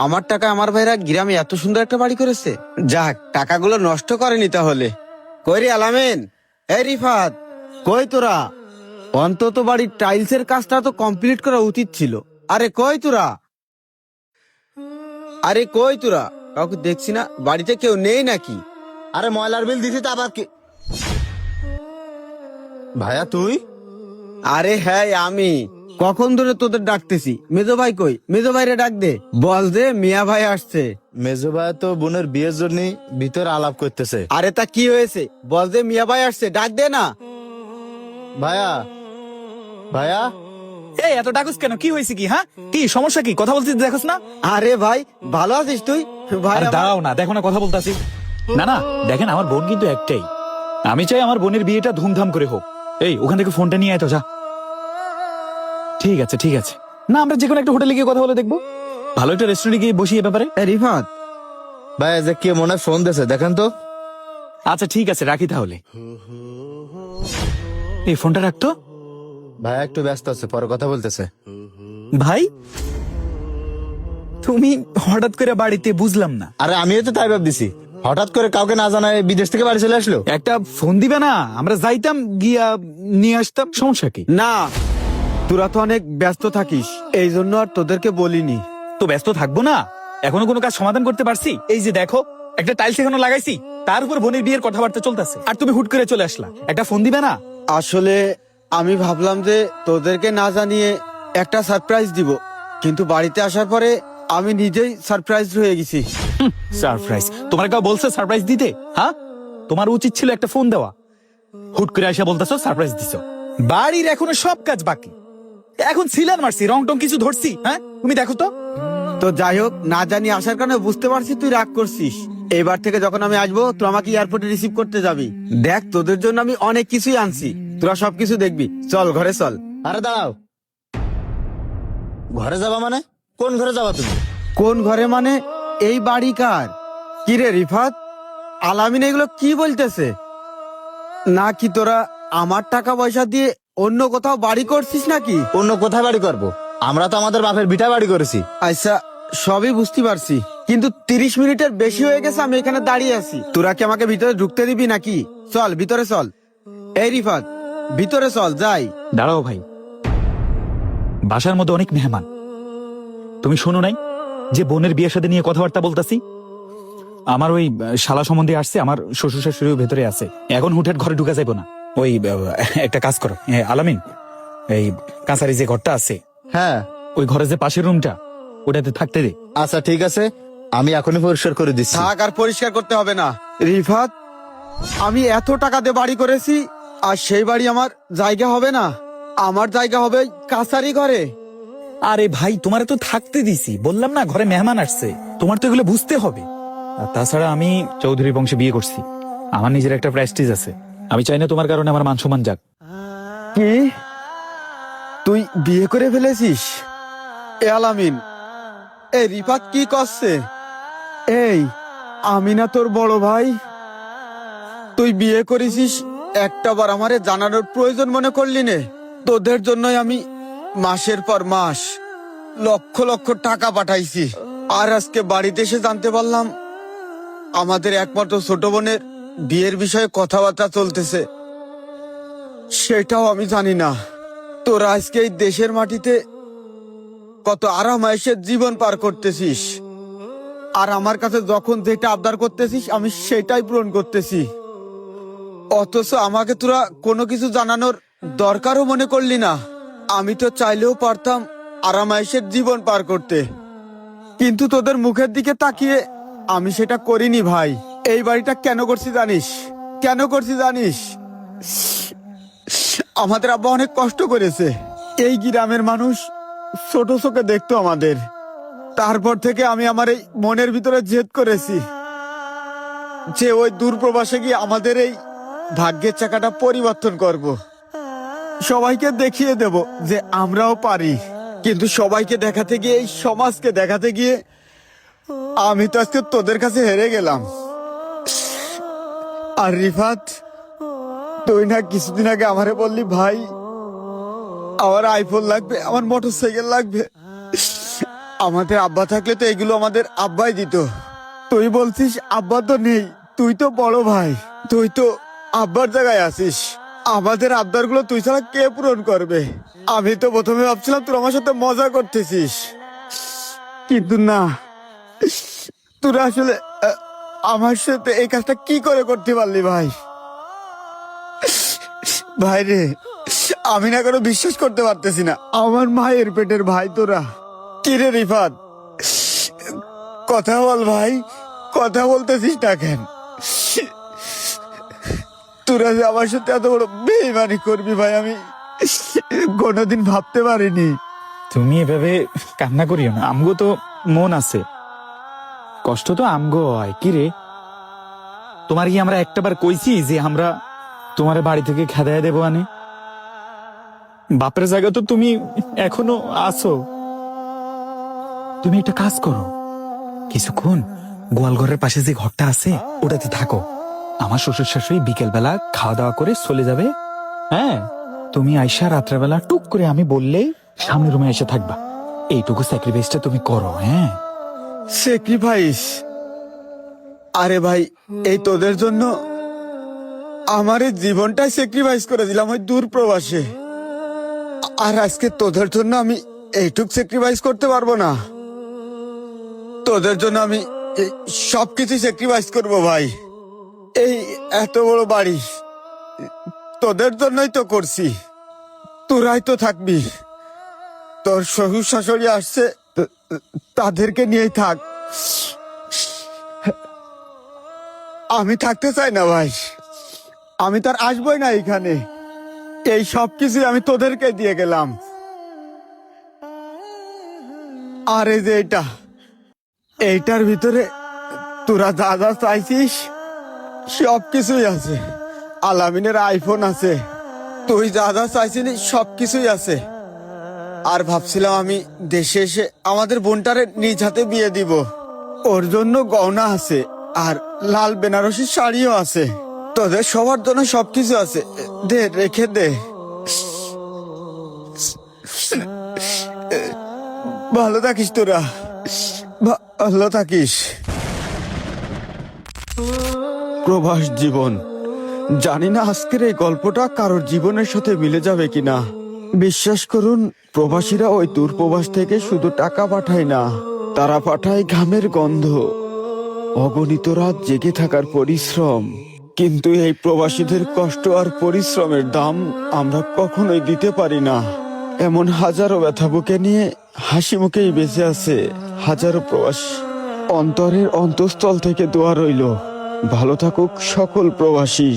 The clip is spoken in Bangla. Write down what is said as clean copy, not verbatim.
আমার টাকা আমার ভাইরা গ্রামে এত সুন্দর একটা বাড়ি করেছে। যাক, টাকাগুলো নষ্ট করেনি তাহলে। কই রে আলামিন, এই রিফাত, কই তোরা? অন্তত বাড়ির টাইলসের কাজটা তো কমপ্লিট করা উচিত ছিল। আরে কই তোরা? আরে কই তোরা? কাউকে দেখছি না, বাড়িতে কেউ নেই নাকি? আরে ময়লার বিল দিছি তো আবার কি? ভাইয়া তুই? আরে হ্যাঁ আমি। কখন ধরে তোদের ডাকতেছি। মেজো ভাই কই? মেজো ভাইরে ডাক দে, বল দে মিয়া ভাই আসছে। মেজো ভাইয়া তো বোনের বিয়ের জন্য ভিতরে আলাপ করতেছে। আরে তা কি হয়েছে? বল দে মিয়া ভাই আসছে, ডাক দে না। ভাইয়া ভাইয়া এই এত ডাকুস কেন? কি হয়েছে? কি হ্যাঁ, কি সমস্যা? কি কথা বলছিস দেখোস না? আরে ভাই, ভালো আছিস তুই? ভাই আরে দাঁড়াও না, দেখো না কথা বলতাছি। না না, দেখেন আমার বোন কিন্তু একটাই। আমি চাই আমার বোনের বিয়েটা ধুমধাম করে হোক। এই ওখান থেকে ফোনটা নিয়ে আয় তো, যা। ঠিক আছে ঠিক আছে, না আমরা যে কোনো একটা হোটেলে গিয়ে কথা বলে দেখবো। ভালো একটা রেস্টুরেন্টে গিয়ে বসি এ ব্যাপারে। এ রিফাত, ভাইয়া যে কে মনে হয় ফোন দিয়েছে দেখেন তো। আচ্ছা ঠিক আছে, রাখি তাহলে। এই ফোনটা রাখতো। ভাইয়া একটু ব্যস্ত আছে, পরে কথা বলতেছে। ভাই তুমি হঠাৎ করে বাড়িতে, বুঝলাম না। আরে আমিও তো তাই ভাবতেছি, হঠাৎ করে কাউকে না জানায় বিদেশ থেকে বাড়ি চলে আসলো। একটা ফোন দিবে না? আমরা যাইতাম, গিয়া নিয়ে আসতাম। সমস্যা কি? না, তোরা তো অনেক ব্যস্ত থাকিস, এই জন্য আর তোদেরকে বলিনি। তো ব্যস্ত থাকবো না? এখনো কোনো কাজ সমাধান করতে পারছি? এই যে দেখো, একটা টাইলস এখনো লাগাইছি, তার উপর বোনের বিয়ের কথাবার্তা চলতেছে, আর তুমি হুট করে চলে আসলা। একটা ফোন দিবে না? আসলে আমি ভাবলাম যে তোদেরকে না জানিয়ে একটা সারপ্রাইজ দিব, কিন্তু বাড়িতে আসার পরে আমি নিজেই সারপ্রাইজ হয়ে গেছি। সারপ্রাইজ? তোমার কেউ বলছে সারপ্রাইজ দিতে? হ্যাঁ, তোমার উচিত ছিল একটা ফোন দেওয়া। হুট করে এসে বলতেছো সারপ্রাইজ দিছো। বাড়ির এখনো সব কাজ বাকি, এখন সিলান মারছি, রং টং কিছু ধরছি? হ্যাঁ তুমি দেখো তো। তো যাই হোক, না জানি আসার কারণে বুঝতে পারছি তুই রাগ করছিস। এবার থেকে যখন আমি আসবো, তুই আমাকে এয়ারপোর্টে রিসিভ করতে যাবি। দেখ, তোদের জন্য আমি অনেক কিছুই আনছি, তোরা সবকিছু দেখবি। চল ঘরে চল। আরে দাঁড়াও, ঘরে যাবা মানে? কোন ঘরে যাবা তুমি? কোন ঘরে মানে? এই বাড়ি কার? কি রে রিফাত, আলামিন এগুলো কি বলতেছে? না কি তোরা আমার টাকা পয়সা দিয়ে অন্য কোথাও বাড়ি করছিস নাকি? অন্য কোথায় বাড়ি করবো? আমরা তো আমাদের বাপের ভিটা বাড়ি করেছি। আচ্ছা, সবই বুঝতে পারছি, কিন্তু 30 মিনিটের বেশি হয়ে গেছে আমি এখানে দাঁড়িয়ে আছি। তোরা কি আমাকে ভিতরে ঢুকতে দিবি নাকি? চল ভিতরে চল। এই রিফাত, ভিতরে চল, যাই। দাঁড়াও ভাই, বাসার মধ্যে অনেক মেহমান। তুমি শোনো নাই যে বোনের বিয়ের সাথে নিয়ে কথাবার্তা বলতাছি? আমার ওই শালা সম্বন্ধে আসছে, আমার শ্বশুর শাশুড়িও ভেতরে আছে। এখন হুটহাট ঘরে ঢুকা যাইবো না। ওই একটা কাজ করো আলামিন, এই কাছারি যে ঘরটা আছে, হ্যাঁ, ওই ঘরে যে পাশের রুমটা, ওটাতে থাকতে দে। আচ্ছা ঠিক আছে, আমি এখনই পরিষ্কার করে দিচ্ছি। থাক, আর পরিষ্কার করতে হবে না। রিফাত, আমি এত টাকা দিয়ে বাড়ি করেছি, আর সেই বাড়ি আমার জায়গা হবে না? আমার জায়গা হবে কাছারি ঘরে। আরে ভাই, তোমার তো থাকতে দিছি, বললাম না ঘরে মেহমান আসছে, তোমার তো এগুলো বুঝতে হবে। আর তাছাড়া আমি চৌধুরী বংশে বিয়ে করছি, আমার নিজের একটা প্রেস্টিজ আছে। আমি চাই না তোমার কারণে আমার মান সম্মান যাক। কি, তুই বিয়ে করে ফেলেছিস? এ আলামিন, এই রিফাত কি করছে? এই, আমি না তোর বড় ভাই? তুই বিয়ে করেছিস, একটা বার আমারে জানানোর প্রয়োজন মনে করলি নে? তোদের জন্যই আমি মাসের পর মাস লক্ষ লক্ষ টাকা পাঠাইছি, আর আজকে বাড়িতে এসে জানতে পারলাম আমাদের একমাত্র ছোট বোনের বিয়ের বিষয়ে কথাবার্তা চলতেছে। সেটাও আমি জানি না। তোরা আজকে এই দেশের মাটিতে কত আরাম আয়েশের জীবন পার করতেছিস, আর আমার কাছে যখন যেটা আবদার করতেছিস আমি সেটাই পূরণ করতেছি, অথচ আমাকে তোরা কোনো কিছু জানানোর দরকারও মনে করলি না। আমি তো চাইলেও পারতাম আরাম আয়েশের জীবন পার করতে, কিন্তু তোদের মুখের দিকে তাকিয়ে আমি সেটা করিনি ভাই। এই বাড়িটা কেন করছি জানিস? কেন করছি জানিস? আমাদের আব্বা অনেক কষ্ট করেছে, এই গ্রামের মানুষ ছোট চোখে দেখতো আমাদের। তারপর থেকে আমি আমার এই মনের ভিতরে জেদ করেছি যে ওই দূর প্রবাসে গিয়ে আমাদের এই ভাগ্যের চাকাটা পরিবর্তন করব, সবাইকে দেখিয়ে দেব যে আমরাও পারি। কিন্তু সবাইকে দেখাতে গিয়ে, এই সমাজকে দেখাতে গিয়ে আমি তো আজকে তোদের কাছে হেরে গেলাম। আর রিফাত, তুই না কিছুদিন আগে আমারে বললি ভাই আমার আইফোন লাগবে, আমার মোটরসাইকেল লাগবে, আমাদের আব্বা থাকলে তো এগুলো আমাদের আব্বাই দিত। তুই বলছিস আব্বা তো নেই, তুই তো বড় ভাই, তুই তো আব্বার জায়গায় আছিস। আমাদের আবদারগুলো তুই ছাড়া কে পূরণ করবে? আমি তো প্রথমে ভাবছিলাম তুই আমার সাথে মজা করতেছিস, কিন্তু না, তোরা আসলে আমার সাথে এই কাজটা কি করে করতে পারলি ভাই? ভাই রে, আমি না কোনো বিশ্বাস করতে পারতেছি না, আমার মায়ের পেটের ভাই তোরা। কি রে রিফাত, কথা বল ভাই, কথা বলতেছিস না কেন? তোরা যে আমার সাথে এত বড় বেইমানি করবি ভাই, আমি কোনোদিন ভাবতে পারিনি। তুমি এভাবে কান্না করিও না, আমগো তো মন আছে, কষ্ট তো আমগো হয়। কি রে, তোমার কি আমরা একটাবার কইছি যে আমরা তোমার বাড়ি থেকে খেদায় দেবো? আনে বাপের জায়গা তো তুমি এখনো আছো। তুমি একটা কাজ করো, কিছুক্ষণ গোয়াল ঘরের পাশে যে ঘরটা আছে ওটাতে থাকো। আমার শ্বশুর শাশুড়ি বিকেল বেলা খাওয়া দাওয়া করে চলে যাবে। হ্যাঁ, তুমি আইসা রাত্রেবেলা টুক করে আমি বললেই সামনের রুমে এসে থাকবা। এইটুকু স্যাক্রিফাইসটা তুমি করো। হ্যাঁ, স্যাক্রিফাইস? আরে ভাই, এই তোদের জন্য আমার এই জীবনটাই স্যাক্রিফাইস করে দিলাম ওই দূর প্রবাসে, আর আজকে তোদের জন্য আমি এইটুক স্যাক্রিফাইস করতে পারবো না? তোদের জন্য আমি সবকিছু স্যাক্রিফাইস করবো ভাই। এই এত বড় বাড়ি তোদের জন্যই তো করছি, তোরাই তো থাকবি। তোর শ্বশুর শাশুড়ি আসছে, তাদেরকে নিয়েই থাক। আমি থাকতে চাই না ভাই, আমি তার আসবই না এখানে। এই সব কিছু আমি তোদেরকে দিয়ে গেলাম। আর এই যে এইটার ভিতরে তোরা যা যা চাইছিস সব কিছুই আছে। আলামিনের আইফোন আছে, তুই যা যা চাইছিলি সব কিছুই আছে। আর ভাবছিলাম আমি দেশে এসে আমাদের বোনটারে নিজ হাতে বিয়ে দিব। ওর জন্য গয়না আছে, আর লাল বেনারসি শাড়িও আছে। তোদের সবার জন্য সবকিছু আছে, দে, রেখে দে। ভালো থাকিস তোরা, ভালো থাকিস। প্রবাস জীবন, জানি না আজকের এই গল্পটা কারোর জীবনের সাথে মিলে যাবে কিনা। বিশ্বাস করুন, প্রবাসীরা ওই দূর প্রবাস থেকে শুধু টাকা পাঠায় না, তারা পাঠায় ঘামের গন্ধ, অগণিত রাত জেগে থাকার পরিশ্রম। কিন্তু এই প্রবাসীদের কষ্ট আর পরিশ্রমের দাম আমরা কখনোই দিতে পারি না। এমন হাজারো ব্যথা বুকে নিয়ে হাসি মুখেই বেঁচে আছে হাজারো প্রবাসী। অন্তরের অন্তঃস্থল থেকে দোয়া রইল, ভালো থাকুক সকল প্রবাসী।